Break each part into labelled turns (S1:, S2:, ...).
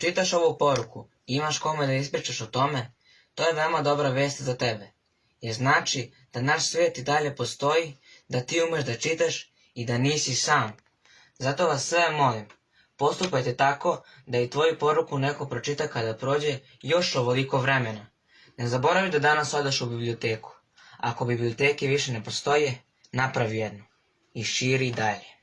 S1: pročitaš ovu poruku i imaš kome da ispričaš o tome, to je veoma dobra vest za tebe, jer znači da naš svijet i dalje postoji, da ti umeš da čitaš i da nisi sam. Zato vas sve molim, postupajte tako da i tvoju poruku neko pročita kada prođe još ovoliko vremena. Ne zaboravi da danas odeš u biblioteku. Ako biblioteke više ne postoje, napravi jednu i širi dalje.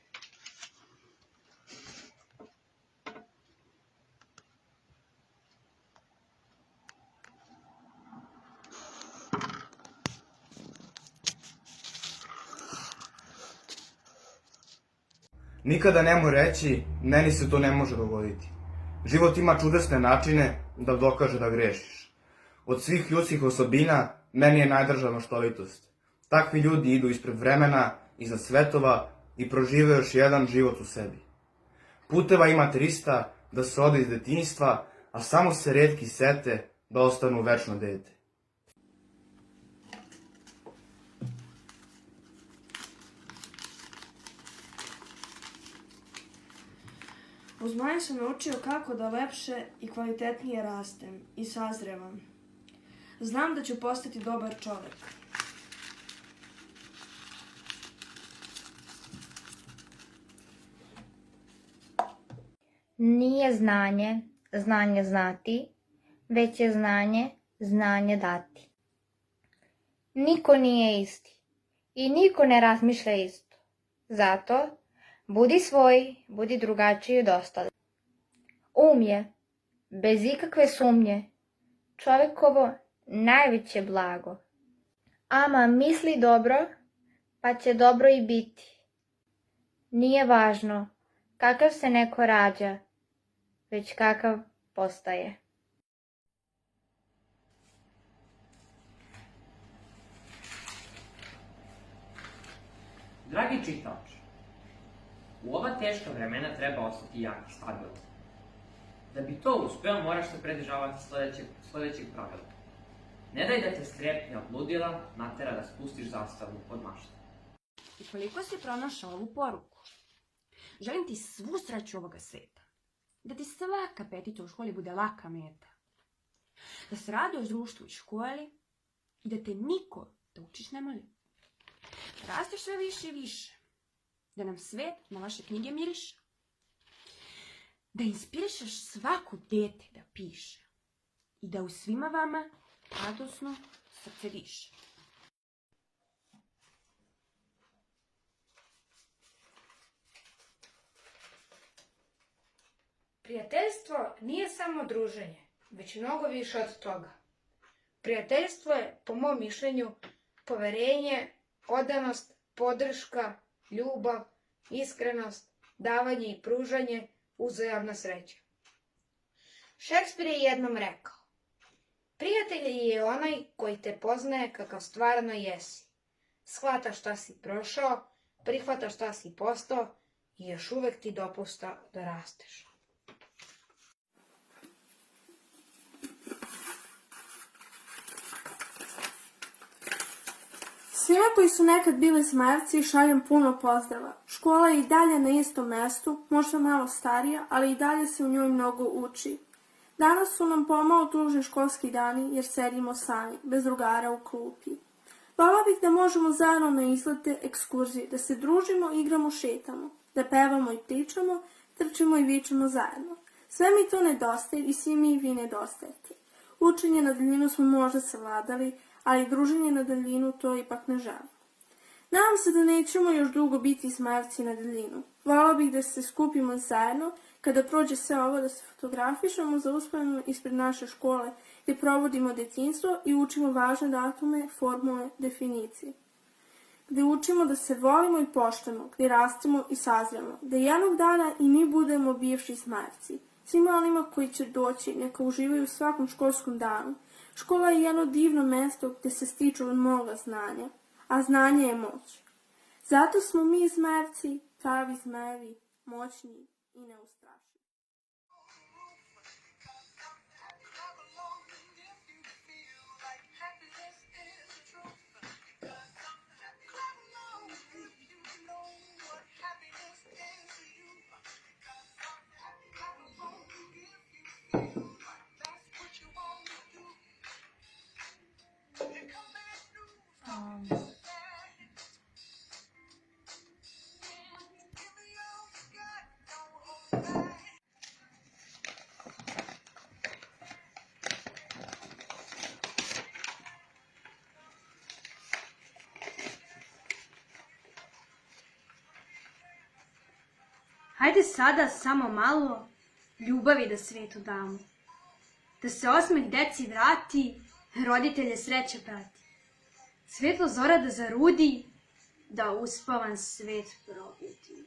S2: Nikada nemoj reći, meni se to ne može dogoditi. Život ima čudesne načine da dokaže da grešiš. Od svih ljudskih osobina, meni je najdraža maštovitost. Takvi ljudi idu ispred vremena, iza svetova i prožive još jedan život u sebi. Puteva ima 300 da se ode iz detinjstva, a samo se retki sete da ostanu večno dete.
S3: Uz Maju sam naučio kako da lepše i kvalitetnije rastem i sazrevam. Znam da ću postati dobar čovek.
S4: Nije znanje, znanje znati, već je znanje, znanje dati. Niko nije isti i niko ne razmišlja isto. Zato, budi svoj, budi drugačiji od ostalih. Je, bez ikakve sumnje, čovekovo najveće blago. Ama misli dobro, pa će dobro i biti. Nije važno kakav se neko rađa, već kakav postaje.
S5: Dragi čitaoče, u ova teška vremena treba ostati jak i stabilan. Da bi to uspeo, moraš se pridržavati sledećeg pravila. Ne daj da te strepnja od ludila natera da spustiš zastavu od mašte.
S6: I koliko si pronašao ovu poruku? Želim ti svu sreću ovoga sveta. Da ti svaka petica u školi bude laka meta. Da se raduješ društvu i školi i da te niko da učiš ne moli. Da rasteš sve više i više. Da nam svet na vaše knjige miriše. Da inspirišeš svaku dete da piše. I da u svima vama radosno srce diše.
S7: Prijateljstvo nije samo druženje, već mnogo više od toga. Prijateljstvo je, po mom mišljenju, poverenje, odanost, podrška, ljubav, iskrenost, davanje i pružanje, uzajamna sreća. Šekspir je jednom rekao: prijatelj je onaj koji te poznaje kakav stvarno jesi. Shvata šta si prošao, prihvata šta si postao i još uvek ti dopušta da rasteš.
S3: Svima koji su nekad bili Zmajevci šaljem puno pozdrava. Škola je i dalje na istom mestu, možda malo starija, ali i dalje se u njoj mnogo uči. Danas su nam pomalo tužni školski dani jer sedimo sami, bez drugara u klupi. Volela bih da možemo zajedno na izlete, ekskurzije, da se družimo, igramo, šetamo, da pevamo i pričamo, trčimo i vičemo zajedno. Sve mi to nedostaje i svi mi i vi nedostajete. Učenje na daljinu smo možda savladali, ali druženje na daljinu to ipak ne želim. Nadam se da nećemo još dugo biti Zmajevci na daljinu. Volela bih da se skupimo zajedno, kada prođe sve ovo, da se fotografišemo za uspomenu ispred naše škole, gde provodimo detinjstvo i učimo važne datume, formule, definicije. Gde učimo da se volimo i poštujemo, gde rastemo i sazremo, da jednog dana i mi budemo bivši Zmajevci. Svima onima koji će doći, neka uživaju u svakom školskom danu. Škola je jedno divno mesto gde se stiču mnoga znanja, a znanje je moć. Zato smo mi Zmajevci, pravi zmajevi, moćni i neustrašivi.
S8: Hajde sada samo malo ljubavi da svetu damo. Da se osmeh deci vrati, roditelje sreće prati. Svetlo zora da zarudi, da uspavan svet probudi.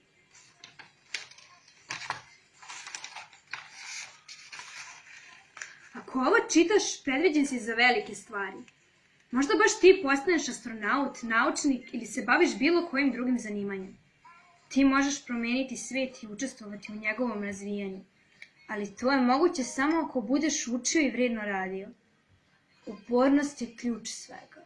S8: Ako ovo čitaš, predviđen si za velike stvari. Možda baš ti postaneš astronaut, naučnik ili se baviš bilo kojim drugim zanimanjem. Ti možeš promeniti svet i učestvovati u njegovom razvijanju. Ali to je moguće samo ako budeš učio i vredno radio. Upornost je ključ svega.